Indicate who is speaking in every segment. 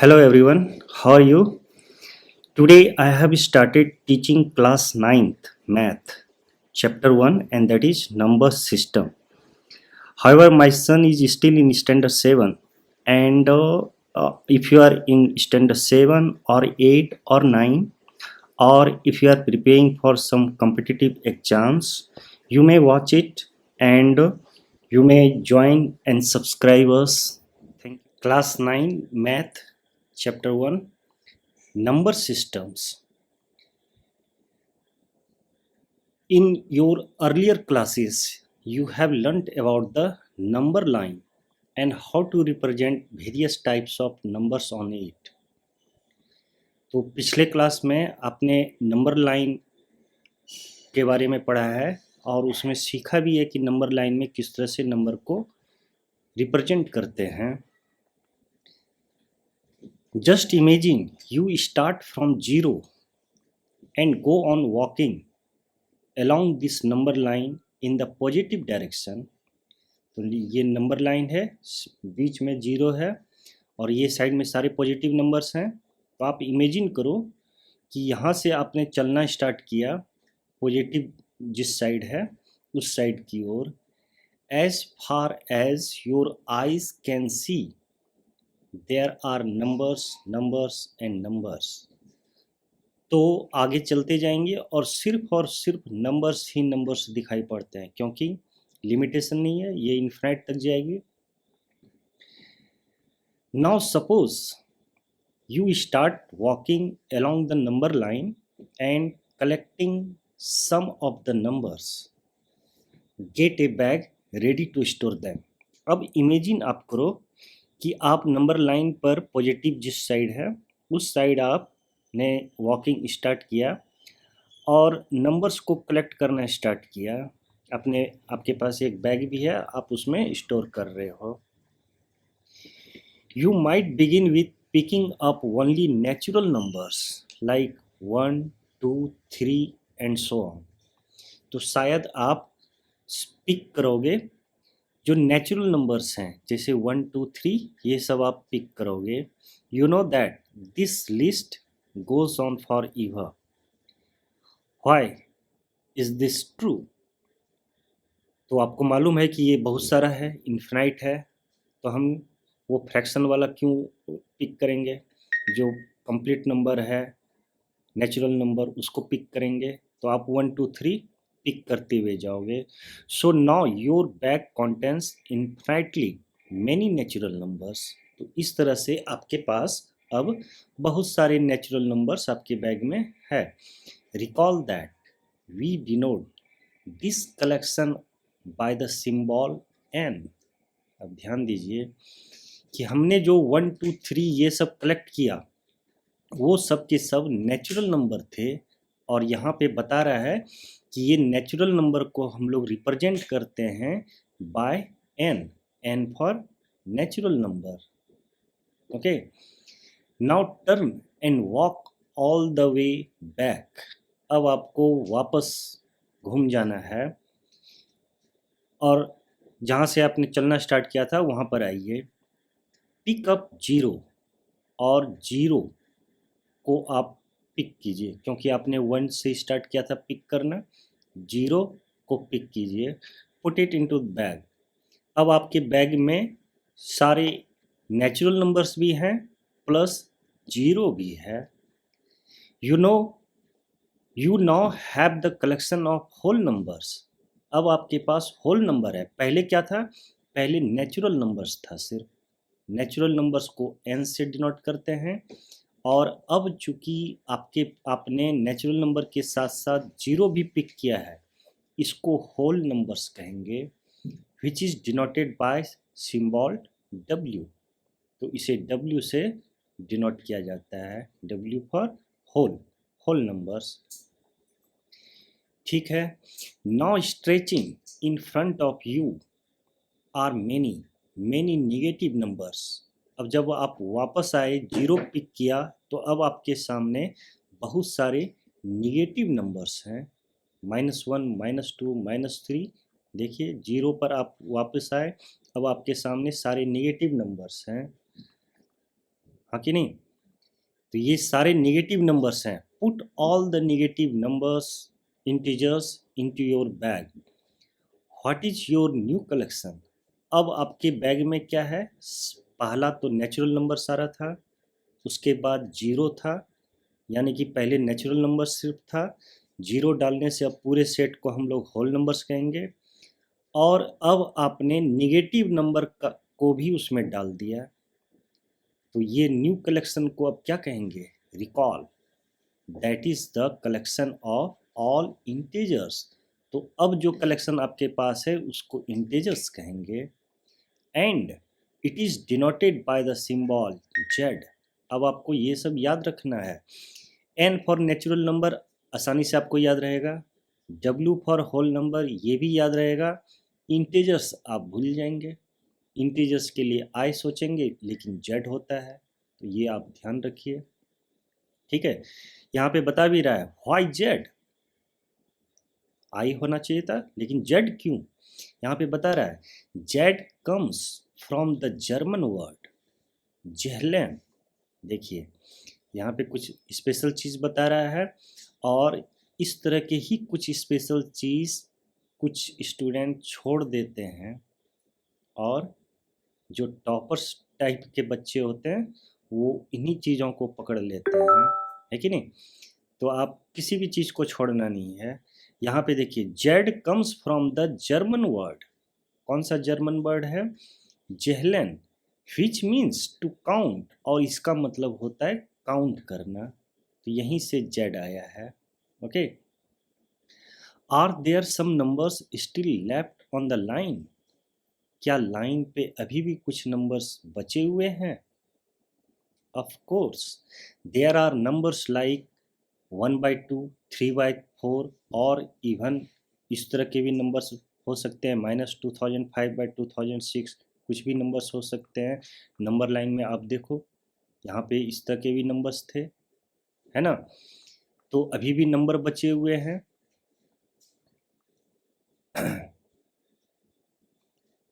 Speaker 1: Hello everyone, how are you? Today I have started teaching class ninth math chapter 1 and that is number system. However, my son is still in standard 7 and if you are in standard 7 or 8 or 9 or if you are preparing for some competitive exams, you may watch it and you may join and subscribe us. Thank you. Class 9 math chapter 1 number systems. In your earlier classes, you have learnt about the number line and how to represent various types of numbers on it. तो पिछले class में आपने number line के बारे में पढ़ा है और उसमें सीखा भी है कि नंबर लाइन में किस तरह से नंबर को रिप्रेजेंट करते हैं. Just imagine you start from 0 and go on walking along this number line in the positive direction. तो ये नंबर लाइन है, बीच में 0 है और ये साइड में सारे पॉजिटिव नंबर्स हैं. तो आप इमेजिन करो कि यहाँ से आपने चलना स्टार्ट किया पॉजिटिव जिस साइड है उस साइड की ओर. As far as your eyes can see there are numbers numbers and numbers. तो आगे चलते जाएंगे और सिर्फ नंबर्स ही नंबर्स दिखाई पड़ते हैं क्योंकि लिमिटेशन नहीं है, ये इन्फिनाइट तक जाएगी. Now suppose you start walking along the number line and collecting some of the numbers. Get a bag ready to store them. अब इमेजिन आप करो कि आप नंबर लाइन पर पॉजिटिव जिस साइड है उस साइड आपने वॉकिंग स्टार्ट किया और नंबर्स को कलेक्ट करना स्टार्ट किया. आपके पास एक बैग भी है, आप उसमें स्टोर कर रहे हो. You might begin with picking up only natural numbers like 1, 2, 3 and so on. तो शायद आप पिक करोगे जो नेचुरल नंबर्स हैं जैसे 1, 2, 3 ये सब आप पिक करोगे. You know that this list goes on forever. Why is this true? तो आपको मालूम है कि ये बहुत सारा है, इन्फिनाइट है, तो हम वो फ्रैक्शन वाला क्यों पिक करेंगे? जो कंप्लीट नंबर है नेचुरल नंबर उसको पिक करेंगे. तो आप 1, 2, 3 पिक करते हुए जाओगे. So now your bag contains infinitely many natural numbers. तो इस तरह से आपके पास अब बहुत सारे नेचुरल नंबर्स आपके बैग में है. Recall that we denote this collection by the symbol n. अब ध्यान दीजिए कि हमने जो 1, 2, 3 ये सब कलेक्ट किया वो सब के सब नेचुरल नंबर थे और यहाँ पे बता रहा है कि ये नेचुरल नंबर को हम लोग रिप्रेजेंट करते हैं by n for natural number. Okay, now turn and walk all the way back. अब आपको वापस घूम जाना है और जहाँ से आपने चलना स्टार्ट किया था वहाँ पर आइए. पिक अप 0 और 0 को आप पिक कीजिए क्योंकि आपने 1 से स्टार्ट किया था पिक करना. 0 को पिक कीजिए, पुट इट इनटू बैग. अब आपके बैग में सारे नेचुरल नंबर्स भी हैं प्लस 0 भी है. You now have the collection of whole numbers. अब आपके पास होल नंबर है. पहले क्या था? पहले नेचुरल नंबर्स था. सिर्फ नेचुरल नंबर्स को n से डिनोट करते हैं और अब चूंकि आपने नेचुरल नंबर के साथ साथ 0 भी पिक किया है इसको होल नंबर्स कहेंगे which is denoted by symbol w. तो इसे w से डिनोट किया जाता है, w फॉर होल नंबर्स. ठीक है. Now stretching in front of you are many negative numbers. अब जब आप वापस आए 0 पिक किया तो अब आपके सामने बहुत सारे निगेटिव नंबर्स हैं. -1, -2, -3. देखिए 0 पर आप वापस आए, अब आपके सामने सारे निगेटिव नंबर्स हैं. हाँ कि नहीं? तो ये सारे नेगेटिव नंबर्स हैं। Put all the negative numbers integers into your bag. What is your new collection? अब आपके बैग में क्या है? पहला तो नेचुरल नंबर सारा था, उसके बाद जीरो था, यानी कि पहले नेचुरल नंबर सिर्फ था, जीरो डालने से अब पूरे सेट को हम लोग होल नंबर्स कहेंगे। और अब आपने निगेटिव नंबर को भी उसमें डाल दिया, तो ये न्यू कलेक्शन को अब क्या कहेंगे? Recall. That is the collection of all integers. तो अब जो कलेक्शन आपके पास है उसको इंटीजर्स कहेंगे। And it is denoted by the symbol Z. अब आपको ये सब याद रखना है। एन फॉर नेचुरल नंबर आसानी से आपको याद रहेगा, डब्ल्यू फॉर होल नंबर ये भी याद रहेगा, इंटीजर्स आप भूल जाएंगे, इंटीजर्स के लिए आई सोचेंगे लेकिन जेड होता है, तो ये आप ध्यान रखिए। ठीक है, यहाँ पे बता भी रहा है व्हाई जेड, आई होना चाहिए था लेकिन जेड क्यों? यहाँ पे बता रहा है Z comes from the German word जेहलेन। देखिए यहाँ पे कुछ स्पेशल चीज़ बता रहा है, और इस तरह के ही कुछ स्पेशल चीज़ कुछ स्टूडेंट छोड़ देते हैं, और जो टॉपर्स टाइप के बच्चे होते हैं वो इन्हीं चीज़ों को पकड़ लेते हैं, है कि नहीं? तो आप किसी भी चीज़ को छोड़ना नहीं है। यहाँ पे देखिए Z comes from the German word. कौन सा जर्मन वर्ड है? जेहलन, विच मीन्स टू काउंट, और इसका मतलब होता है काउंट करना, तो यहीं से जेड आया है। Okay, are there some numbers still left on the line? क्या लाइन पे अभी भी कुछ नंबर्स बचे हुए हैं? Of course there are numbers like 1/2, 3/4 और इवन इस तरह के भी नंबर्स हो सकते हैं, -2005/2006, कुछ भी नंबर्स हो सकते हैं। नंबर लाइन में आप देखो यहाँ पे इस तरह के भी नंबर्स थे, है ना? तो अभी भी नंबर बचे हुए हैं।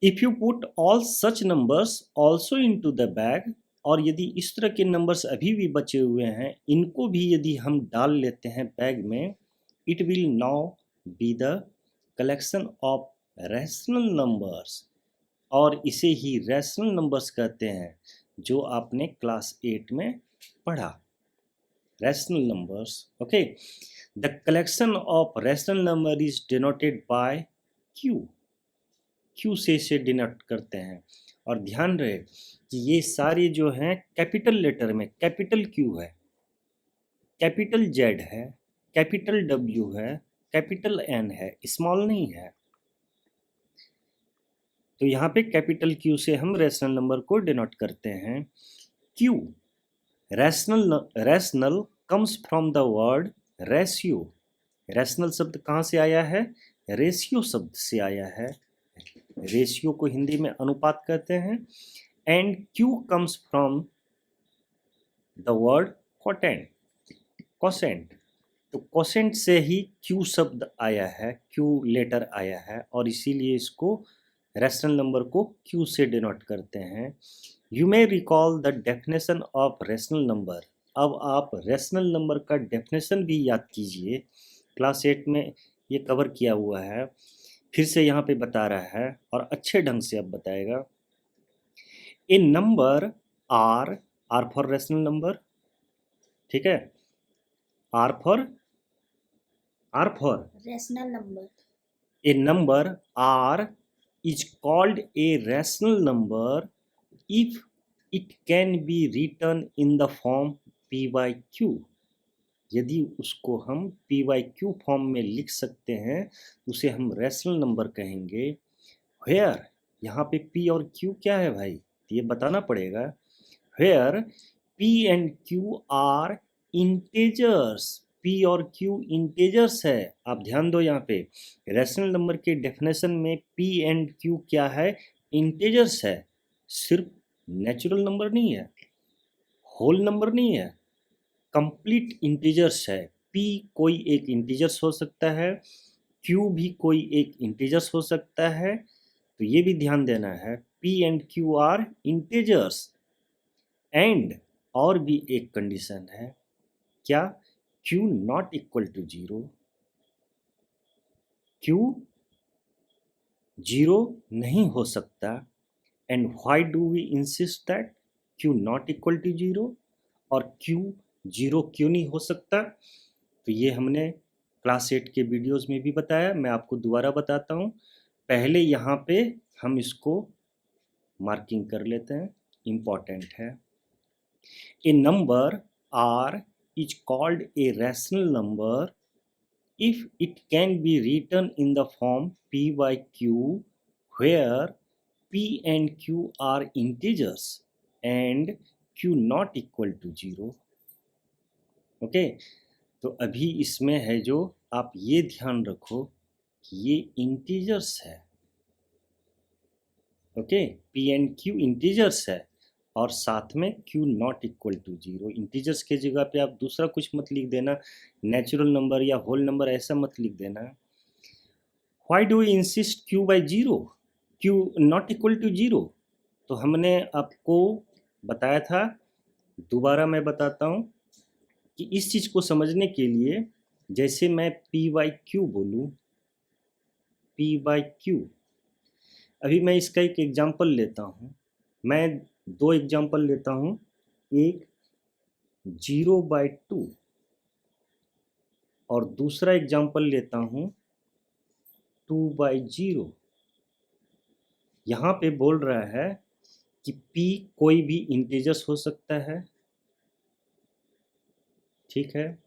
Speaker 1: If you put all such numbers also into the bag, और यदि इस तरह के नंबर्स अभी भी बचे हुए हैं, इनको भी यदि हम डाल लेते हैं बैग में, it will now be the collection of rational numbers, और इसे ही रैशनल नंबर्स कहते हैं, जो आपने क्लास 8 में पढ़ा। Rational numbers, okay. The collection of rational number is denoted by Q. Q से इसे डिनोट करते हैं, और ध्यान रहे कि ये सारे जो हैं कैपिटल लेटर में, कैपिटल क्यू है, कैपिटल जेड है, कैपिटल डब्ल्यू है, कैपिटल एन है, स्मॉल नहीं है। तो यहाँ पे कैपिटल क्यू से हम रैशनल नंबर को डिनोट करते हैं। Q, rational comes from the word ratio. Rational शब्द कहाँ से आया है? रेशियो शब्द से आया है। रेशियो को हिंदी में अनुपात कहते हैं। And Q comes from the word quotient, quotient. तो कोसेंट से ही क्यू शब्द आया है, क्यू लेटर आया है, और इसीलिए इसको रैशनल नंबर को क्यू से डिनोट करते हैं। You may recall the definition of rational number. अब आप रैशनल नंबर का डेफिनेशन भी याद कीजिए, क्लास 8 में ये कवर किया हुआ है, फिर से यहाँ पे बता रहा है और अच्छे ढंग से अब बताएगा। A number R, R for rational number, ठीक है, R for
Speaker 2: rational number.
Speaker 1: A number R is called a rational number if it can be written in the form p by q। यदि उसको हम p by q फॉर्म में लिख सकते हैं उसे हम रैशनल नंबर कहेंगे। Where, यहाँ पे p और q क्या है भाई, ये बताना पड़ेगा। Where p and q are integers, p और q इंटेजर्स है। आप ध्यान दो, यहाँ पे रैशनल नंबर के डेफिनेशन में p एंड q क्या है? इंटेजर्स है। सिर्फ नेचुरल नंबर नहीं है, होल नंबर नहीं है, कंप्लीट इंटीजर्स है। p कोई एक इंटीजर्स हो सकता है, q भी कोई एक इंटीजर्स हो सकता है, तो ये भी ध्यान देना है। p and q are integers, and और भी एक कंडीशन है, क्या? q not equal to 0, q 0 नहीं हो सकता। And why do we insist that q not equal to 0, और q 0 क्यों नहीं हो सकता? तो ये हमने क्लास 8 के वीडियोस में भी बताया, मैं आपको दोबारा बताता हूँ। पहले यहाँ पे हम इसको मार्किंग कर लेते हैं, इम्पॉर्टेंट है। ए number r is called a rational number if it can be written in the form p by q, where p and q are integers and q not equal to 0. Okay, तो अभी इसमें है जो, आप ये ध्यान रखो कि ये इंटीजर्स है। Okay, P and Q integers है, और साथ में q not equal to 0। Integers के जगह पे आप दूसरा कुछ मत लिख देना, नेचुरल नंबर या होल नंबर ऐसा मत लिख देना। Why do we insist q by 0, q not equal to 0? तो हमने आपको बताया था, दोबारा मैं बताता हूँ कि इस चीज़ को समझने के लिए, जैसे मैं p बाई क्यू बोलूँ, p बाई क्यू, अभी मैं इसका एक एग्जांपल लेता हूँ। मैं दो एग्जांपल लेता हूँ, एक 0/2 और दूसरा एग्जांपल लेता हूँ 2/0। यहाँ पे बोल रहा है कि p कोई भी इंटीजर्स हो सकता है, ठीक है,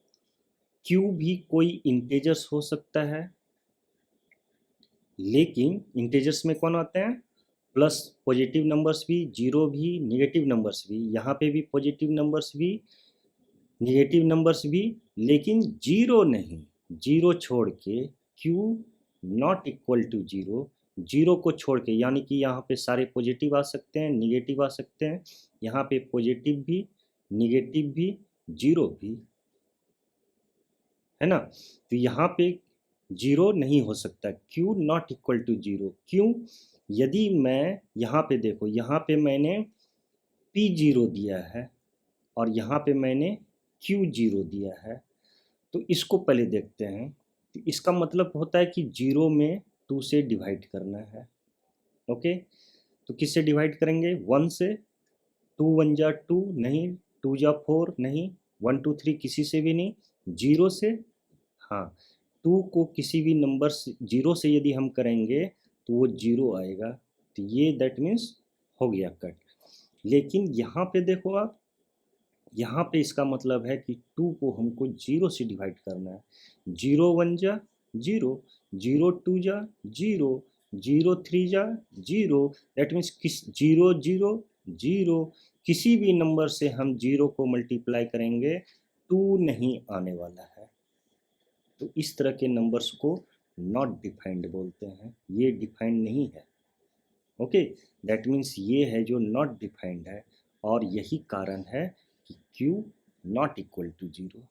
Speaker 1: q भी कोई इंटीजर्स हो सकता है, लेकिन इंटीजर्स में कौन आते हैं? प्लस पॉजिटिव नंबर्स भी, जीरो भी, नेगेटिव नंबर्स भी। यहाँ पे भी पॉजिटिव नंबर्स भी, नेगेटिव नंबर्स भी, लेकिन जीरो नहीं। जीरो छोड़ के q not equal to 0, zero को छोड़ के, यानी कि यहाँ पे सारे पॉजिटिव आ सकते हैं, निगेटिव आ सकते हैं, यहाँ पे पॉजिटिव भी, निगेटिव भी, जीरो भी, है ना। तो यहाँ पे जीरो नहीं हो सकता, q नॉट इक्वल टू 0। क्यों? यदि मैं यहाँ पे देखो, यहाँ पे मैंने p0 दिया है और यहाँ पे मैंने q0 दिया है, तो इसको पहले देखते हैं। तो इसका मतलब होता है कि 0 में 2 से डिवाइड करना है। ओके, तो किससे डिवाइड करेंगे? 1 से। 2 1 जा 2 नहीं, 2 जा 4 नहीं, 1 2 3 किसी से भी नहीं, 0 से। हाँ, 2 को किसी भी नंबर से, 0 से यदि हम करेंगे तो वो 0 आएगा, तो ये दैट मीन्स हो गया कट। लेकिन यहाँ पे देखो आप, यहाँ पे इसका मतलब है कि 2 को हमको 0 से डिवाइड करना है। 0 1 जा 0, 0 2 जा 0, 0 3 जा 0, दैट मीन्स किस 0 0 0, किसी भी नंबर से हम 0 को मल्टीप्लाई करेंगे 2 नहीं आने वाला है। तो इस तरह के नंबर्स को नॉट डिफाइंड बोलते हैं, ये डिफाइंड नहीं है। ओके, दैट मीन्स ये है जो नॉट डिफाइंड है, और यही कारण है कि q नॉट इक्वल टू 0।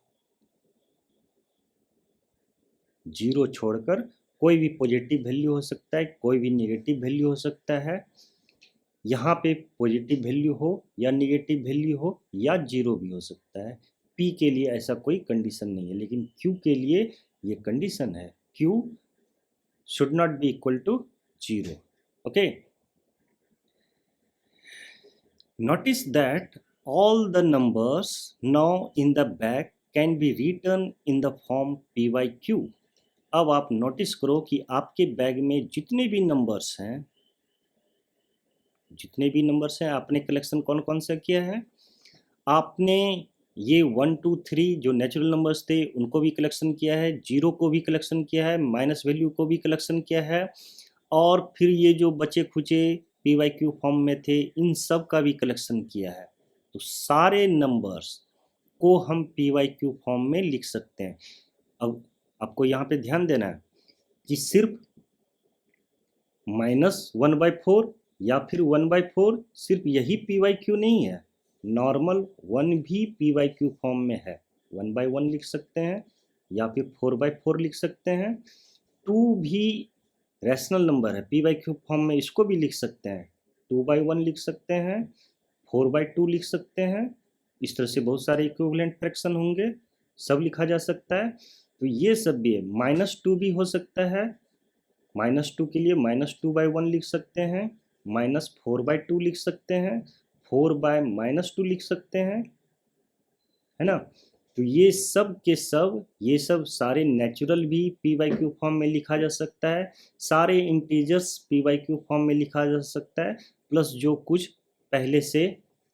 Speaker 1: 0 छोड़कर कोई भी पॉजिटिव वैल्यू हो सकता है, कोई भी नेगेटिव वैल्यू हो सकता है। यहाँ पे पॉजिटिव वैल्यू हो या नेगेटिव वैल्यू हो या 0 भी हो सकता है। p के लिए ऐसा कोई कंडीशन नहीं है, लेकिन q के लिए ये कंडीशन है, q should not be equal to 0। Okay, notice that all the numbers now in the bag can be written in the form p by q। अब आप नोटिस करो कि आपके बैग में जितने भी नंबर्स हैं, जितने भी नंबर्स हैं, आपने कलेक्शन कौन कौन सा किया है? आपने ये 1 2 3 जो नेचुरल नंबर्स थे उनको भी कलेक्शन किया है, जीरो को भी कलेक्शन किया है, माइनस वैल्यू को भी कलेक्शन किया है, और फिर ये जो बचे खुचे पी वाई क्यू फॉर्म में थे इन सब का भी कलेक्शन किया है। तो सारे नंबर्स को हम पी वाई क्यू फॉर्म में लिख सकते हैं। अब आपको यहाँ पे ध्यान देना है कि सिर्फ -1/4 या फिर 1/4 सिर्फ यही पी वाई क्यू नहीं है, नॉर्मल 1 भी पी वाई क्यू फॉर्म में है। 1/1 लिख सकते हैं या फिर 4/4 लिख सकते हैं। 2 भी रैशनल नंबर है, पी वाई क्यू फॉर्म में, इसको भी लिख सकते हैं। 2/1 लिख सकते हैं, 4/2 लिख सकते हैं, इस तरह से बहुत सारे इक्विवेलेंट फ्रैक्शन होंगे, सब लिखा जा सकता है। तो ये सब भी है, -2 भी हो सकता है, -2 के लिए -2/1 लिख सकते हैं, -4/2 लिख सकते हैं, 4/-2 लिख सकते हैं, है ना। तो ये सब के सब, ये सब सारे नेचुरल भी p/q फॉर्म में लिखा जा सकता है, सारे इंटीजर्स p/q फॉर्म में लिखा जा सकता है, प्लस जो कुछ पहले से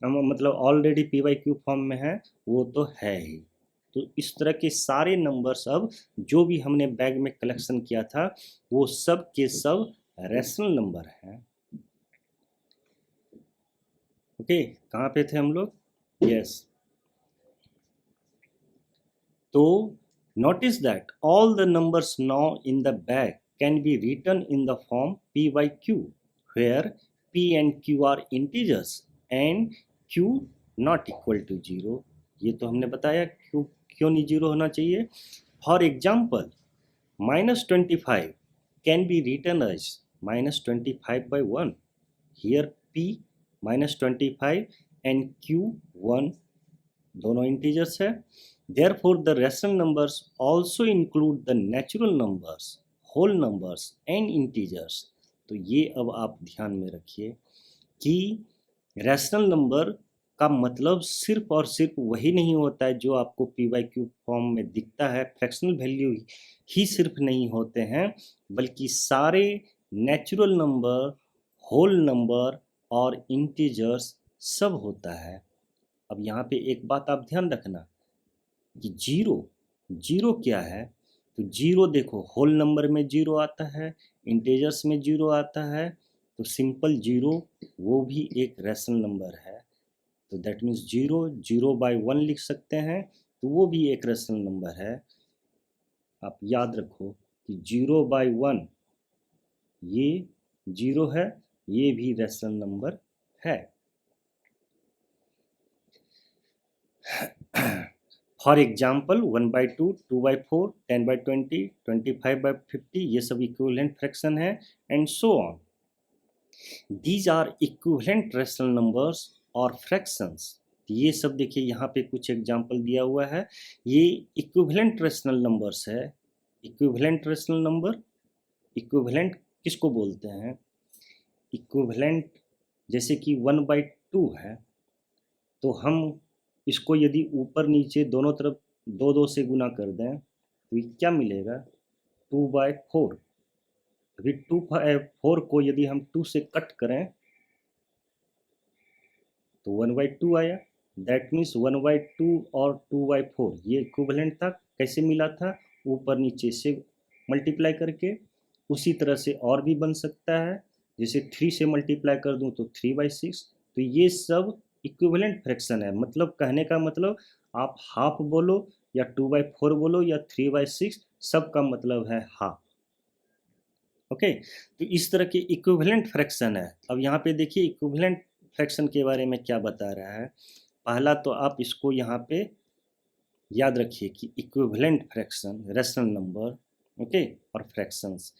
Speaker 1: मतलब ऑलरेडी p/q फॉर्म में है वो तो है ही। तो इस तरह के सारे नंबर्स अब जो भी हमने बैग में कलेक्शन किया था वो सब के सब रैशनल नंबर हैं। ओके, कहाँ पे थे हम लोग? यस। तो notice that all the numbers now in the bag can be written in the form p/q, where p and q are integers and q not equal to 0. ये तो हमने बताया क्यों नहीं 0 होना चाहिए। For example, -25 can be written as -25/1. Here p -25 and q 1 दोनों integers है। Therefore, the rational numbers also include the natural numbers, whole numbers and integers. तो ये अब आप ध्यान में रखिए कि रैशनल नंबर का मतलब सिर्फ और सिर्फ वही नहीं होता है जो आपको p/q फॉर्म में दिखता है, फ्रैक्शनल वैल्यू ही सिर्फ नहीं होते हैं, बल्कि सारे नेचुरल नंबर, होल नंबर और इंटीजर्स सब होता है। अब यहाँ पे एक बात आप ध्यान रखना कि जीरो क्या है। तो जीरो देखो, होल नंबर में जीरो आता है, इंटीजर्स में जीरो आता है, तो सिंपल जीरो वो भी एक रैशनल नंबर है। तो दैट मीन्स 0/1 लिख सकते हैं, तो वो भी एक रैशनल नंबर है। आप याद रखो कि 0/1 ये जीरो है, ये भी रैशनल नंबर है। फॉर एग्जाम्पल 1/2, 2/4, 10/20, 25/50 ये सब इक्विवेलेंट फ्रैक्शन है, and so on. These are equivalent rational numbers और फ्रैक्शंस। ये सब देखिए यहाँ पे कुछ एग्जाम्पल दिया हुआ है, ये इक्विवेलेंट रैशनल नंबर्स है। इक्विवेलेंट रैशनल नंबर, इक्विवेलेंट किसको बोलते हैं? इक्विवेलेंट जैसे कि 1/2 है, तो हम इसको यदि ऊपर नीचे दोनों तरफ 2 से गुना कर दें तो ये क्या मिलेगा? 2/4। अभी 4 को यदि हम 2 से कट करें तो 1/2 आया। दैट मीन्स 1/2 और 2/4 ये इक्विवेलेंट था। कैसे मिला था? ऊपर नीचे से मल्टीप्लाई करके। उसी तरह से और भी बन सकता है, जैसे 3 से मल्टीप्लाई कर दूं तो 3/6। तो ये सब इक्विवेलेंट फ्रैक्शन है। मतलब कहने का मतलब आप हाफ बोलो या 2/4 बोलो या 3/6, सब का मतलब है हाफ। ओके, तो इस तरह के इक्विवेलेंट फ्रैक्शन है। अब यहाँ पे देखिए इक्विवेलेंट फ्रैक्शन के बारे में क्या बता रहा है। पहला तो आप इसको यहाँ पे याद रखिए कि equivalent fraction, rational number, okay, और fractions.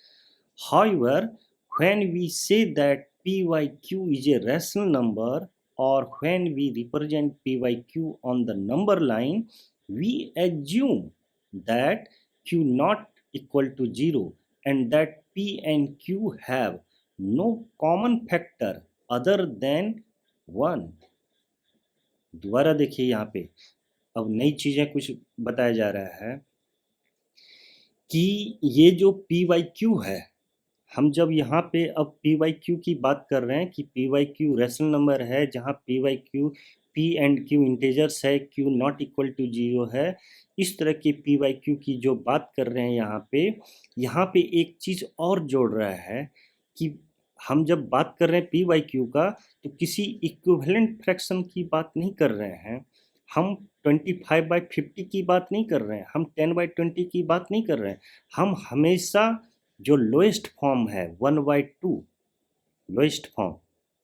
Speaker 1: However, when we say that p/q is a rational number, or when we represent p/q on the number line, we assume that q not equal to 0 and that p and q have no common factor other than 1. दोबारा देखिए यहाँ पे अब नई चीज़ें कुछ बताया जा रहा है कि ये जो p/q है, हम जब यहाँ पे अब p/q की बात कर रहे हैं कि p/q रैशनल नंबर है, जहाँ p/q p and q integers है, q नॉट इक्वल टू 0 है। इस तरह के p/q की जो बात कर रहे हैं यहाँ पे एक चीज़ और जोड़ रहा है कि हम जब बात कर रहे हैं p/q का, तो किसी इक्विवेलेंट फ्रैक्शन की बात नहीं कर रहे हैं। हम 25/50 की बात नहीं कर रहे हैं, हम 10/20 की बात नहीं कर रहे हैं। हम हमेशा जो लोएस्ट फॉर्म है 1/2, लोएस्ट फॉर्म,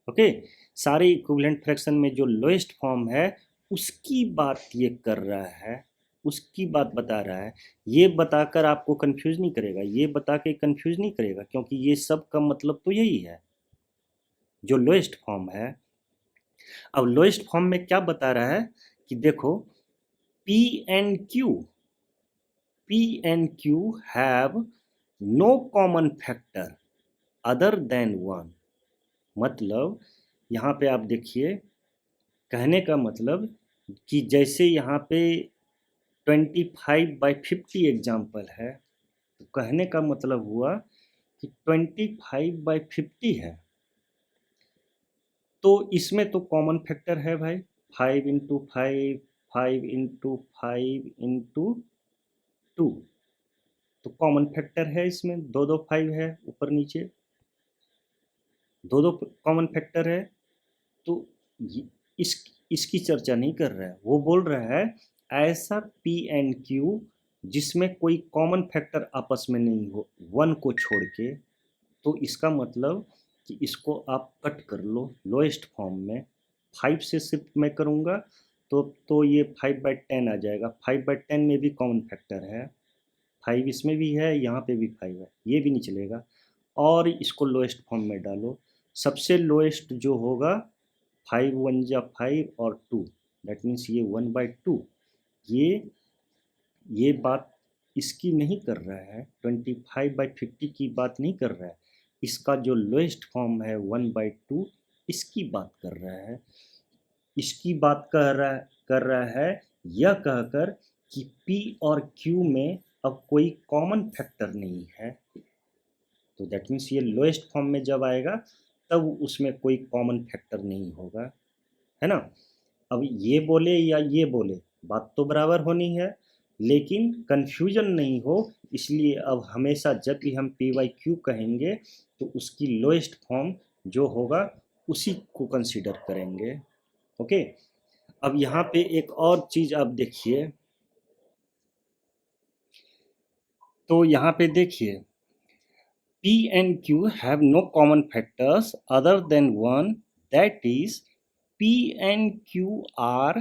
Speaker 1: ओके, सारे इक्विवेलेंट फ्रैक्शन में जो लोएस्ट फॉर्म है उसकी बात ये कर रहा है, उसकी बात बता रहा है। ये बताकर आपको कंफ्यूज नहीं करेगा, ये बता के कंफ्यूज नहीं करेगा, क्योंकि ये सब का मतलब तो यही है, जो लोएस्ट फॉर्म है। अब लोएस्ट फॉर्म में क्या बता रहा है कि देखो P and Q have no common factor other than 1। मतलब यहाँ पे आप देखिए, कहने का मतलब कि जैसे यहाँ पे 25/50 एग्जाम्पल है, तो कहने का मतलब हुआ कि 25/50 है, तो इसमें तो कॉमन फैक्टर है भाई, 5 इंटू 5, 5 इंटू 5 इंटू 2, तो कॉमन फैक्टर है इसमें, दो दो 5 है ऊपर नीचे, दो दो कॉमन फैक्टर है। तो इस इसकी चर्चा नहीं कर रहा है, वो बोल रहा है ऐसा P एंड Q जिसमें कोई कॉमन फैक्टर आपस में नहीं हो 1 को छोड़ के, तो इसका मतलब कि इसको आप कट कर लो लोएस्ट फॉर्म में। 5 से सिर्फ मैं करूँगा तो ये 5/10 आ जाएगा, 5/10 में भी कॉमन फैक्टर है, 5 इसमें भी है, यहाँ पे भी 5 है, ये भी नहीं चलेगा। और इसको लोएस्ट फॉर्म में डालो, सबसे लोएस्ट जो होगा 5 1 जा 5 और 2, दैट मीन्स ये 1/2। ये बात इसकी नहीं कर रहा है, 25/50 की बात नहीं कर रहा है, इसका जो लोएस्ट फॉर्म है 1/2 इसकी बात कर रहा है। इसकी बात कर रहा है यह कहकर कि P और Q में अब कोई कॉमन फैक्टर नहीं है, तो दैट मीन्स ये लोएस्ट फॉर्म में जब आएगा तब उसमें कोई कॉमन फैक्टर नहीं होगा, है ना। अब ये बोले या ये बोले बात तो बराबर होनी है, लेकिन कन्फ्यूजन नहीं हो, इसलिए अब हमेशा जब भी हम P/Q कहेंगे तो उसकी लोएस्ट फॉर्म जो होगा उसी को कंसीडर करेंगे। ओके, अब यहाँ पे एक और चीज़ आप देखिए, तो यहाँ पे देखिए P and Q have no common factors other than 1, that is P and Q are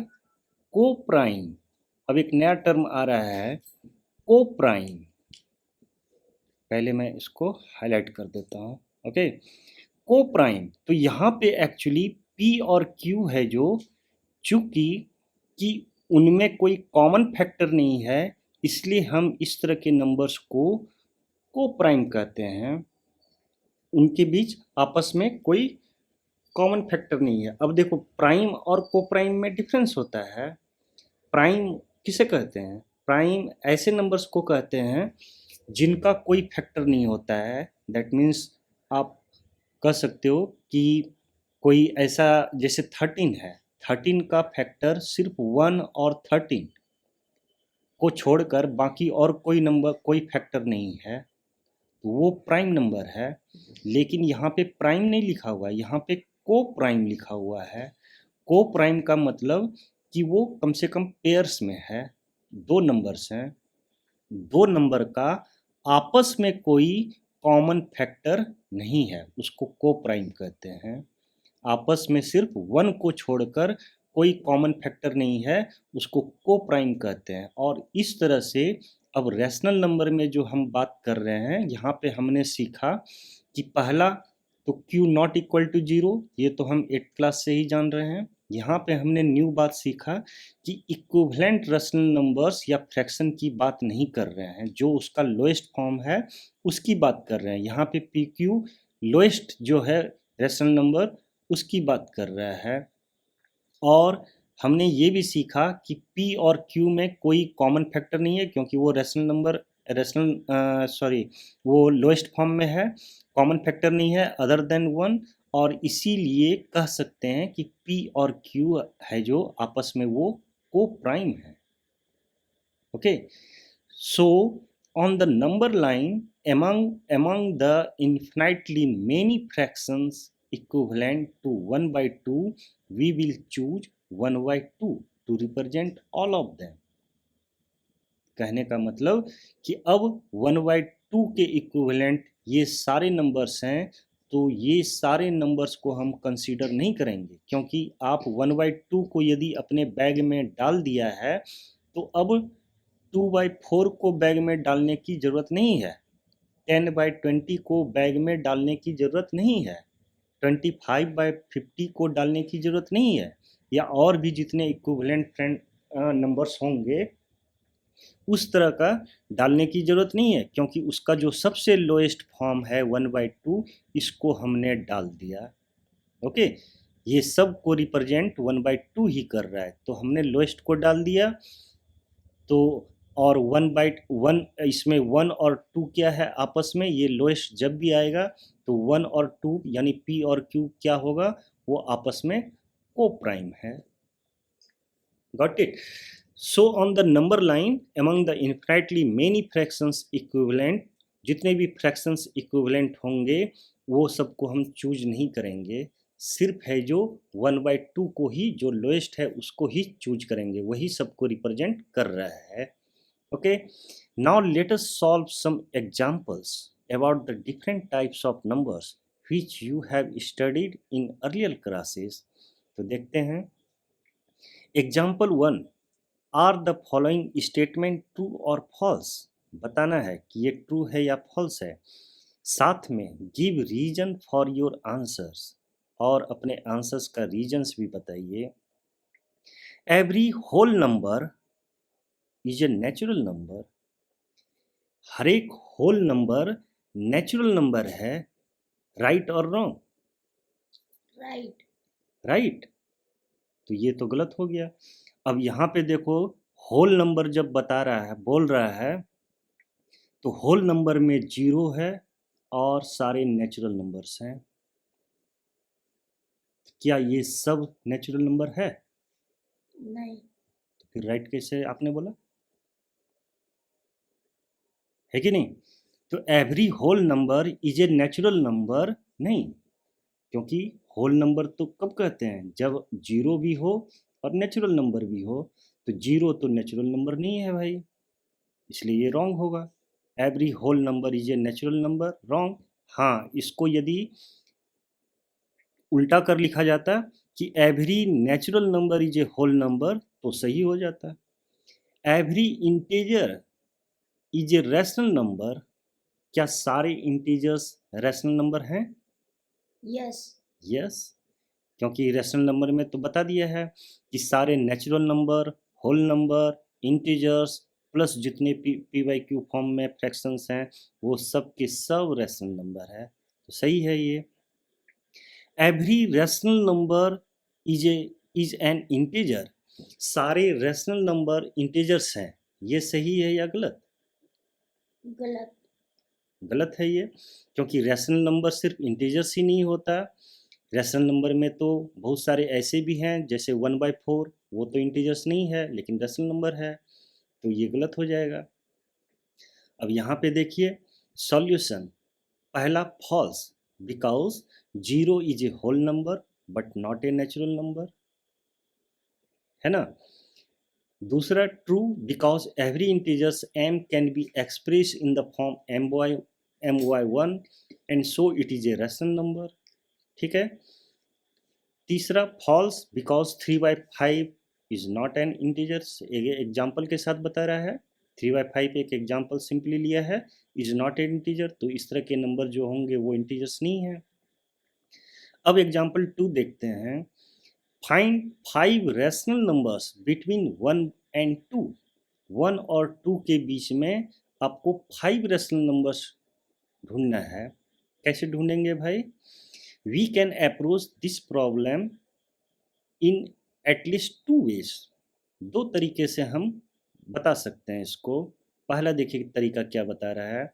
Speaker 1: co-prime। अब एक नया टर्म आ रहा है को-प्राइम, पहले मैं इसको हाईलाइट कर देता हूँ। ओके, को-प्राइम, तो यहाँ पे एक्चुअली P और Q है जो, चूंकि कि उनमें कोई कॉमन फैक्टर नहीं है, इसलिए हम इस तरह के नंबर्स को को-प्राइम कहते हैं, उनके बीच आपस में कोई कॉमन फैक्टर नहीं है। अब देखो प्राइम और को-प्राइम में डिफरेंस होता है। प्राइम किसे कहते हैं? प्राइम ऐसे नंबर्स को कहते हैं जिनका कोई फैक्टर नहीं होता है, दैट मीन्स आप कह सकते हो कि कोई ऐसा जैसे 13 है, 13 का फैक्टर सिर्फ 1 और 13 को छोड़कर बाकी और कोई नंबर कोई फैक्टर नहीं है, तो वो प्राइम नंबर है। लेकिन यहाँ पे प्राइम नहीं लिखा हुआ है, यहाँ पे को प्राइम लिखा हुआ है। को प्राइम का मतलब कि वो कम से कम पेयर्स में है, दो नंबर्स हैं, दो नंबर का आपस में कोई कॉमन फैक्टर नहीं है, उसको को प्राइम कहते हैं। आपस में सिर्फ 1 को छोड़कर कोई कॉमन फैक्टर नहीं है, उसको को प्राइम कहते हैं। और इस तरह से अब रैशनल नंबर में जो हम बात कर रहे हैं, यहाँ पे हमने सीखा कि पहला तो Q नॉट इक्वल टू 0, ये तो हम 8th क्लास से ही जान रहे हैं। यहाँ पे हमने न्यू बात सीखा कि इक्विवेलेंट रैशनल नंबर्स या फ्रैक्शन की बात नहीं कर रहे हैं, जो उसका लोएस्ट फॉर्म है उसकी बात कर रहे हैं। यहाँ पे PQ लोएस्ट जो है रैशनल नंबर उसकी बात कर रहा है। और हमने ये भी सीखा कि P और Q में कोई कॉमन फैक्टर नहीं है, क्योंकि वो वो लोएस्ट फॉर्म में है, कॉमन फैक्टर नहीं है अदर देन 1, और इसीलिए कह सकते हैं कि P और Q है जो आपस में वो को प्राइम है। Okay, so on the number line among the infinitely many fractions equivalent to 1/2, we will choose 1/2 to represent all of them। कहने का मतलब कि अब 1/2 के इक्विवेलेंट ये सारे नंबर्स हैं, तो ये सारे नंबर्स को हम कंसीडर नहीं करेंगे, क्योंकि आप 1/2 को यदि अपने बैग में डाल दिया है तो अब 2/4 को बैग में डालने की ज़रूरत नहीं है, 10/20 को बैग में डालने की ज़रूरत नहीं है, 25/50 को डालने की ज़रूरत नहीं है। या और भी जितने इक्विवेलेंट फ्रेंड नंबर्स होंगे उस तरह का डालने की ज़रूरत नहीं है, क्योंकि उसका जो सबसे लोएस्ट फॉर्म है 1/2 इसको हमने डाल दिया। ओके, ये सब को रिप्रेजेंट 1/2 ही कर रहा है, तो हमने लोएस्ट को डाल दिया। तो और 1/1 इसमें 1 और 2 क्या है आपस में, ये लोएस्ट जब भी आएगा तो 1 और 2 यानी P और Q क्या होगा, वो आपस में को प्राइम है। Got it? So on the number line among the infinitely many fractions equivalent, जितने भी fractions equivalent होंगे वो सबको हम चूज नहीं करेंगे, सिर्फ है जो 1/2 को ही, जो लोएस्ट है उसको ही चूज करेंगे, वही सबको रिप्रेजेंट कर रहा है। Okay, now let us solve some examples about the different types of numbers which you have studied in earlier classes. तो देखते हैं। Example 1, are the following statement true और फॉल्स। बताना है कि ये ट्रू है या फॉल्स है। साथ में give reason for your answers, और अपने आंसर्स का रीजन्स भी बताइए। Every whole number is a natural number. हर एक होल नंबर नेचुरल नंबर है, राइट और रॉन्ग?
Speaker 2: राइट।
Speaker 1: राइट, तो ये तो गलत हो गया। अब यहाँ पे देखो, होल नंबर जब बता रहा है, बोल रहा है, तो होल नंबर में 0 है और सारे नेचुरल नंबर्स हैं। क्या ये सब नेचुरल नंबर है?
Speaker 2: नहीं।
Speaker 1: तो फिर राइट कैसे आपने बोला, है कि नहीं? तो every whole number is a natural number नहीं, क्योंकि होल नंबर तो कब कहते हैं, जब 0 भी हो और नेचुरल नंबर भी हो। तो 0 तो नेचुरल नंबर नहीं है भाई, इसलिए ये रॉन्ग होगा। Every whole number is a natural number, wrong. हाँ, इसको यदि उल्टा कर लिखा जाता कि every natural number is a whole number, तो सही हो जाता। Every integer is a rational number. क्या सारे इंटीजर्स रैशनल नंबर हैं?
Speaker 2: यस।
Speaker 1: यस, क्योंकि रैशनल नंबर में तो बता दिया है कि सारे natural number, whole number, integers plus जितने पी बाई क्यू फॉर्म में फ्रैक्शंस हैं वो सब के सब रैशनल नंबर है, तो सही है ये। Every rational number is an integer. सारे रैशनल नंबर इंटीजर्स हैं, ये सही है या गलत?
Speaker 2: गलत।
Speaker 1: गलत है ये, क्योंकि रैशनल नंबर सिर्फ इंटीजर्स ही नहीं होता। रैशनल नंबर में तो बहुत सारे ऐसे भी हैं, जैसे 1/4, वो तो इंटीजर्स नहीं है लेकिन रैशनल नंबर है, तो ये गलत हो जाएगा। अब यहाँ पे देखिए सॉल्यूशन। पहला false, because 0 is a whole number but not a natural number, है ना। दूसरा true, because every integers m can be express in the form my1 and so it is a rational number, ठीक है। तीसरा false, because 3/5 is not an integer. Example के साथ बता रहा है, 3/5 एक एग्जाम्पल सिंपली लिया है, इज नॉट एन इंटीजर, तो इस तरह के नंबर जो होंगे वो इंटीजर्स नहीं है। अब एग्जाम्पल 2 देखते हैं। Find 5 rational numbers between 1 and 2। 1 और 2 के बीच में आपको 5 रैशनल नंबर्स ढूंढना है। कैसे ढूंढेंगे भाई? We can approach this problem in at least 2 ways. 2 तरीके से हम बता सकते हैं इसको। पहला देखिए तरीका क्या बता रहा है।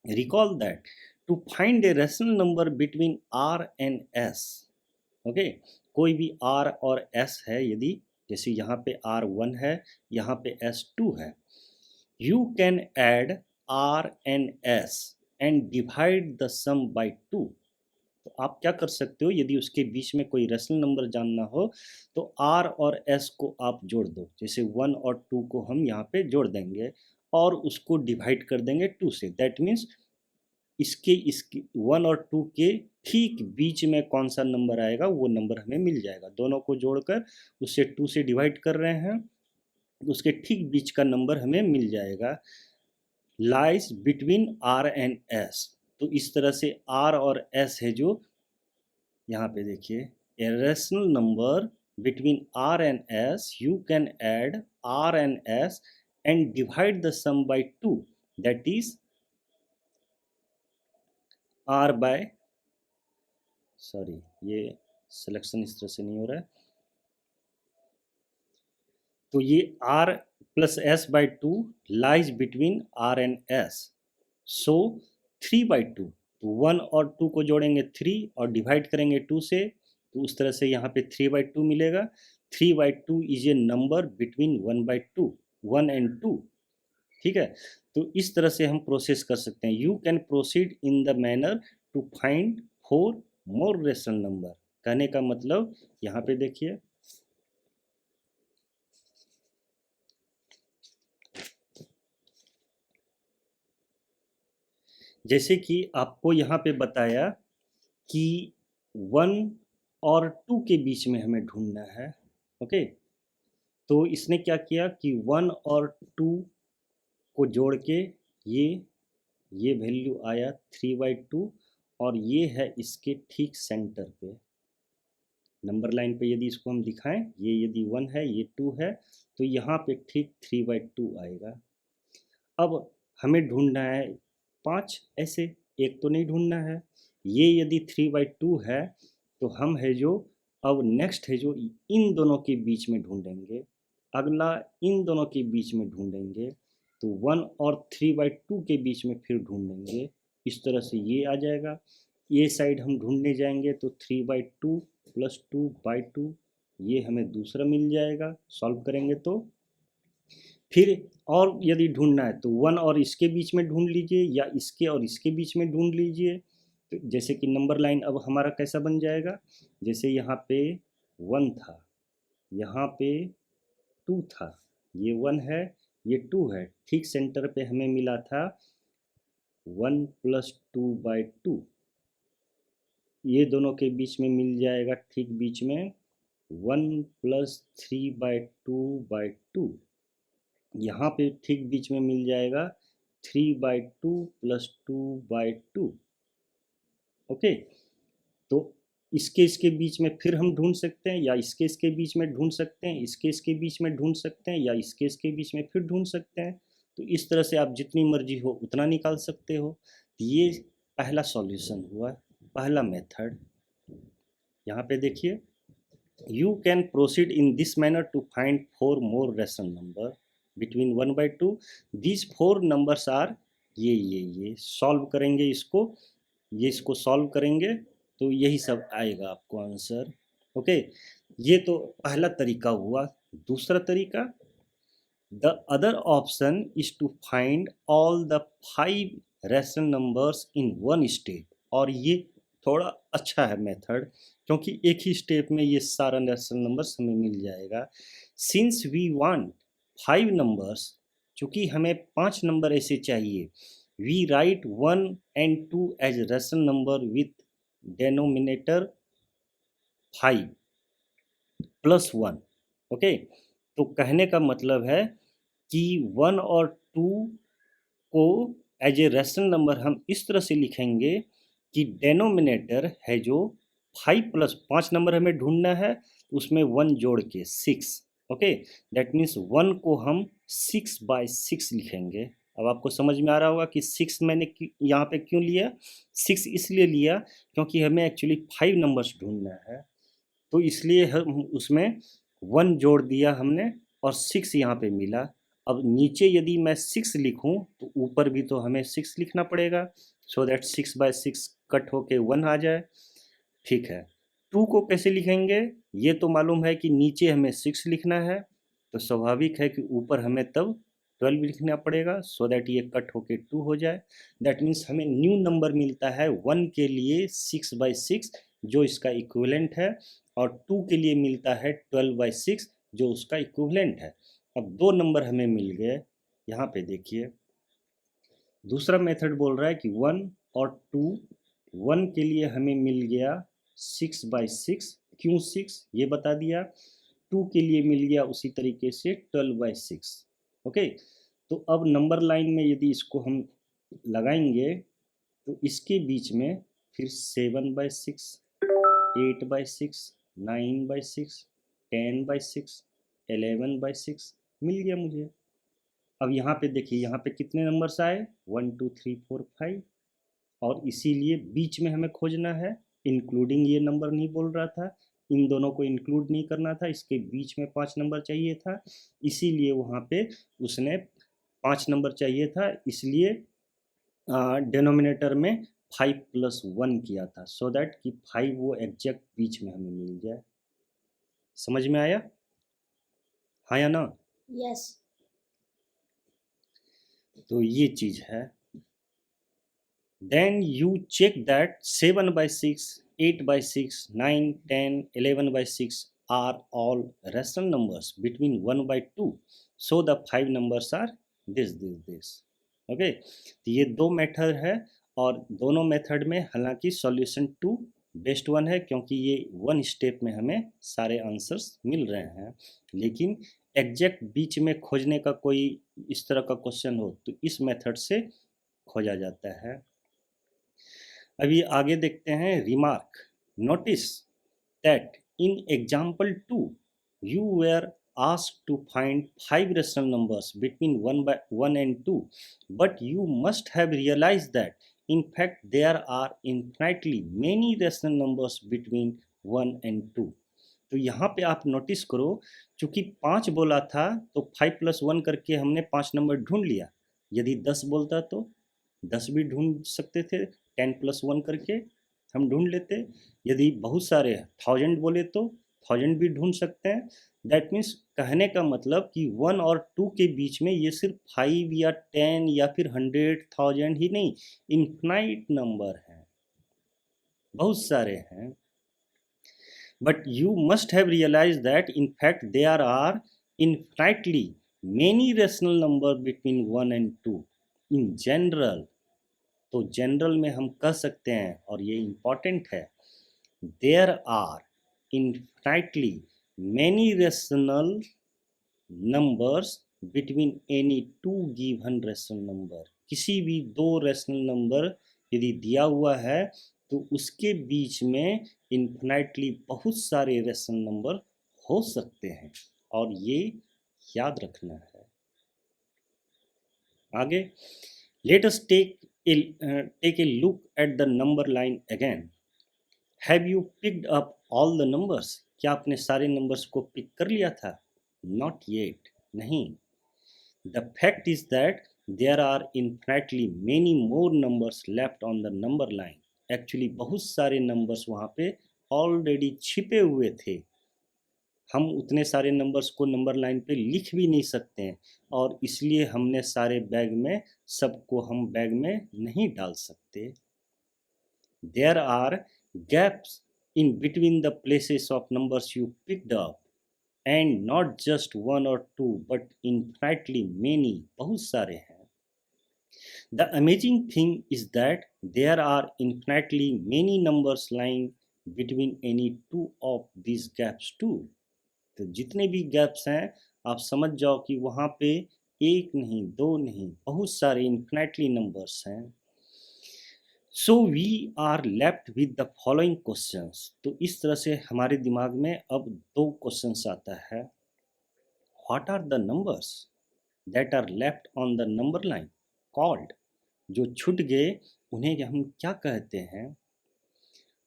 Speaker 1: Recall that to find a rational number between r and s। Okay, कोई भी r और s है, यदि जैसे यहाँ पे r1 है, यहाँ पे s2 है, you can add r and s and divide the sum by 2। तो आप क्या कर सकते हो, यदि उसके बीच में कोई रैशनल नंबर जानना हो तो r और s को आप जोड़ दो। जैसे 1 और 2 को हम यहाँ पे जोड़ देंगे और उसको डिवाइड कर देंगे 2 से। दैट मीन्स इसके 1 और 2 के ठीक बीच में कौन सा नंबर आएगा वो नंबर हमें मिल जाएगा। दोनों को जोड़कर उससे 2 से डिवाइड कर रहे हैं, उसके ठीक बीच का नंबर हमें मिल जाएगा। Lies between r and s। तो इस तरह से r और s है जो यहाँ पे देखिए, ए rational number between R and S, you can add R and S and divide the sum by 2, that is R by, sorry ये सिलेक्शन इस तरह से नहीं हो रहा है, तो ये R plus S by 2 lies between R and S, so 3 by 2, तो 1 और 2 को जोड़ेंगे 3 और डिवाइड करेंगे 2 से, तो उस तरह से यहाँ पे 3 बाई 2 मिलेगा। 3 by 2 is a number between 1 by 2, 1 and 2, ठीक है। तो इस तरह से हम प्रोसेस कर सकते हैं। You can proceed in the manner to find 4 more rational number. कहने का मतलब यहाँ पे देखिए, जैसे कि आपको यहाँ पे बताया कि 1 और 2 के बीच में हमें ढूंढना है, ओके। तो इसने क्या किया कि 1 और 2 को जोड़ के ये वैल्यू आया 3 बाई 2, और ये है इसके ठीक सेंटर पे, नंबर लाइन पे यदि इसको हम दिखाएं, ये यदि 1 है, ये 2 है, तो यहाँ पे ठीक 3 बाई 2 आएगा। अब हमें ढूंढना है 5, ऐसे एक तो नहीं ढूंढना है। ये यदि 3 बाई 2 है, तो हम है जो अब नेक्स्ट है जो इन दोनों के बीच में ढूंढेंगे, अगला इन दोनों के बीच में ढूंढेंगे, तो 1 और 3 बाई 2 के बीच में फिर ढूंढेंगे। इस तरह से ये आ जाएगा। ये साइड हम ढूंढने जाएंगे तो 3 बाई 2 प्लस 2 बाई 2, ये हमें दूसरा मिल जाएगा। सॉल्व करेंगे तो फिर और यदि ढूंढना है तो 1 और इसके बीच में ढूंढ लीजिए, या इसके और इसके बीच में ढूंढ लीजिए। तो जैसे कि नंबर लाइन अब हमारा कैसा बन जाएगा, जैसे यहाँ पे 1 था, यहाँ पे 2 था, ये 1 है, ये 2 है, ठीक सेंटर पे हमें मिला था 1 प्लस 2 बाई 2, ये दोनों के बीच में मिल जाएगा ठीक बीच में 1 प्लस 3 बाई 2 बाई 2, यहाँ पे ठीक बीच में मिल जाएगा 3 बाई 2 प्लस 2 बाई 2, ओके। तो इसके बीच में फिर हम ढूंढ सकते हैं, या इसके बीच में ढूंढ सकते हैं, इसके बीच में ढूंढ सकते हैं, या इसके बीच में फिर ढूंढ सकते हैं। तो इस तरह से आप जितनी मर्जी हो उतना निकाल सकते हो। ये पहला सॉल्यूशन हुआ, पहला मेथड। यहाँ पे देखिए, you can proceed in this manner to find 4 more rational number between 1 by 2. These 4 numbers are ये सॉल्व करेंगे इसको, ये इसको सॉल्व करेंगे तो यही सब आएगा आपको आंसर, ओके। ये तो पहला तरीका हुआ। दूसरा तरीका, the other option is to find all the 5 rational numbers in one step. और ये थोड़ा अच्छा है मेथड, क्योंकि एक ही स्टेप में ये सारा रेशनल नंबर्स हमें मिल जाएगा। सिंस वी वांट 5 नंबर्स, चूँकि हमें 5 नंबर ऐसे चाहिए, we write 1 and 2 as rational number with denominator 5 plus 1, okay. तो कहने का मतलब है कि 1 और 2 को एज ए रेशनल नंबर हम इस तरह से लिखेंगे कि डेनोमिनेटर है जो 5 प्लस 5 नंबर हमें ढूंढना है, उसमें 1 जोड़ के 6, ओके। दैट मीन्स 1 को हम 6 बाई 6 लिखेंगे। अब आपको समझ में आ रहा होगा कि 6 मैंने यहाँ पे क्यों लिया। 6 इसलिए लिया क्योंकि हमें एक्चुअली 5 नंबर्स ढूंढना है, तो इसलिए हम उसमें 1 जोड़ दिया हमने और 6 यहाँ पे मिला। अब नीचे यदि मैं 6 लिखूं तो ऊपर भी तो हमें 6 लिखना पड़ेगा, सो दैट 6 बाई 6 कट होके 1 आ जाए, ठीक है। 2 को कैसे लिखेंगे, ये तो मालूम है कि नीचे हमें 6 लिखना है, तो स्वाभाविक है कि ऊपर हमें तब 12 लिखना पड़ेगा, सो दैट ये कट होके 2 हो जाए। दैट मीन्स हमें न्यू नंबर मिलता है 1 के लिए 6 बाई 6 जो इसका इक्विवेलेंट है, और 2 के लिए मिलता है 12 बाई 6 जो उसका इक्विवेलेंट है। अब 2 नंबर हमें मिल गए। यहाँ पे देखिए, दूसरा मेथड बोल रहा है कि 1 और 2, 1 के लिए हमें मिल गया 6 बाई 6, क्यों 6 ये बता दिया। 2 के लिए मिल गया उसी तरीके से 12 बाई 6, ओके। तो अब नंबर लाइन में यदि इसको हम लगाएंगे तो इसके बीच में फिर 7 बाई 6, 8 बाई 6, 9 बाई 6, 10/6, 11/6 मिल गया मुझे। अब यहाँ पे देखिए, यहाँ पे कितने नंबर्स आए, 1 2 3 4 5, और इसीलिए बीच में हमें खोजना है। इंक्लूडिंग ये नंबर नहीं बोल रहा था, इन दोनों को इंक्लूड नहीं करना था, इसके बीच में 5 नंबर चाहिए था, इसीलिए वहाँ पे उसने 5 नंबर चाहिए था, इसलिए डिनोमिनेटर में 5+1 किया था, सो दैट कि 5 वो एग्जैक्ट बीच में हमें मिल जाए। समझ में आया, हाँ या ना?
Speaker 2: Yes.
Speaker 1: तो ये चीज़ है। Then you check that 7/6, 8/6, 9, 10, 11/6 are all rational numbers between 1/2. So the 5 numbers are this. Okay, तो ये दो मेथड है, और दोनों मेथड में हालांकि सॉल्यूशन 2 बेस्ट वन है, क्योंकि ये वन स्टेप में हमें सारे आंसर्स मिल रहे हैं। लेकिन एग्जैक्ट बीच में खोजने का कोई इस तरह का क्वेश्चन हो तो इस मेथड से खोजा जाता है। अभी आगे देखते हैं remark. Notice that in example 2 you were asked to find 5 rational numbers between 1 and 2, but you must have realized that in fact there are infinitely many rational numbers between 1 and 2. तो यहाँ पे आप नोटिस करो, चूंकि 5 बोला था तो 5+1 करके हमने 5 नंबर ढूंढ लिया। यदि 10 बोलता तो 10 भी ढूंढ सकते थे, 10+1 करके हम ढूंढ लेते। यदि बहुत सारे 1000 बोले तो 1000 भी ढूंढ सकते हैं। दैट मीन्स कहने का मतलब कि 1 और 2 के बीच में ये सिर्फ 5 या 10 या फिर 100, 1000 ही नहीं, इन्फिनाइट नंबर हैं, बहुत सारे हैं। But you must have realized that in fact there are infinitely many rational number between 1 and 2 in general. तो जनरल में हम कह सकते हैं, और ये इम्पॉर्टेंट है, there are infinitely many rational numbers between any two given rational number. किसी भी दो रेशनल नंबर यदि दिया हुआ है तो उसके बीच में इन्फिनाइटली बहुत सारे रेशनल नंबर हो सकते हैं, और ये याद रखना है। आगे let us take a look at the number line again. Have you picked up all the numbers? क्या आपने सारे नंबर्स को पिक कर लिया था? Not yet. नहीं। The fact is that there are infinitely many more numbers left on the number line. Actually बहुत सारे नंबर्स वहाँ पे ऑलरेडी छिपे हुए थे। हम उतने सारे नंबर्स को नंबर लाइन पे लिख भी नहीं सकते हैं, और इसलिए हमने सारे बैग में सबको हम बैग में नहीं डाल सकते। There are gaps in between the places of numbers you picked up, and not just 1 और 2 बट इनफाइनाइटली मेनी, बहुत सारे हैं। The amazing thing is that there are infinitely many numbers lying between any two of this gaps too. तो जितने भी gaps हैं आप समझ जाओ कि वहाँ पे एक नहीं, दो नहीं, बहुत सारे इन्फिनिटली नंबर्स हैं। So we are left with the following questions. तो इस तरह से हमारे दिमाग में अब दो क्वेश्चंस आता है। What are the numbers that are left on the number line called? जो छूट गए उन्हें हम क्या कहते हैं?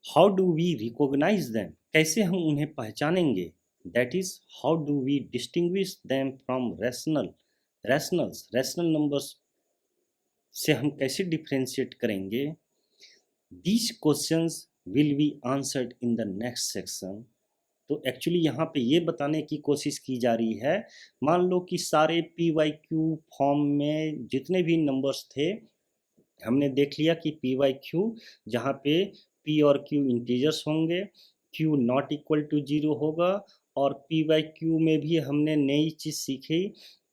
Speaker 1: How do we recognize them? कैसे हम उन्हें पहचानेंगे? That is, how do we distinguish them from rationals? Rational numbers से हम कैसे differentiate करेंगे? These questions will be answered in the next section. तो एक्चुअली यहाँ पे ये बताने की कोशिश की जा रही है, मान लो कि सारे PYQ फॉर्म में जितने भी नंबर्स थे, हमने देख लिया कि PYQ जहाँ पे P और Q इंटीजर्स होंगे, Q नॉट इक्वल टू 0 होगा, और PYQ में भी हमने नई चीज़ सीखी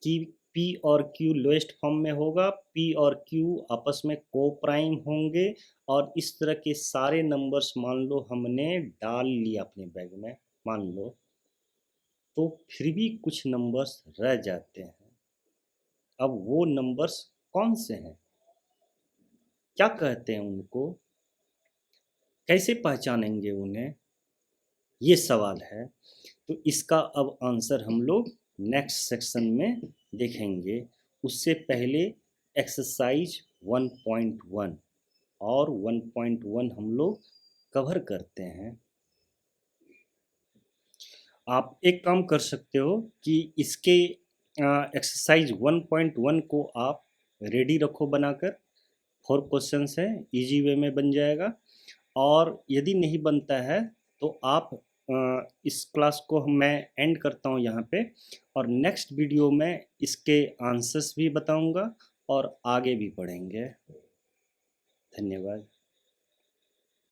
Speaker 1: कि P और Q लोएस्ट फॉर्म में होगा, P और Q आपस में को प्राइम होंगे, और इस तरह के सारे नंबर्स मान लो हमने डाल लिया अपने बैग में, मान लो, तो फिर भी कुछ नंबर्स रह जाते हैं। अब वो नंबर्स कौन से हैं, क्या कहते हैं उनको, कैसे पहचानेंगे उन्हें, ये सवाल है। तो इसका अब आंसर हम लोग नेक्स्ट सेक्शन में देखेंगे। उससे पहले एक्सरसाइज 1.1 और 1.1 हम लोग कवर करते हैं। आप एक काम कर सकते हो कि इसके एक्सरसाइज 1.1 को आप रेडी रखो बनाकर। 4 क्वेश्चंस हैं, इजी वे में बन जाएगा। और यदि नहीं बनता है तो आप इस क्लास को मैं एंड करता हूँ यहाँ पे, और नेक्स्ट वीडियो में इसके आंसर्स भी बताऊँगा और आगे भी पढ़ेंगे। धन्यवाद।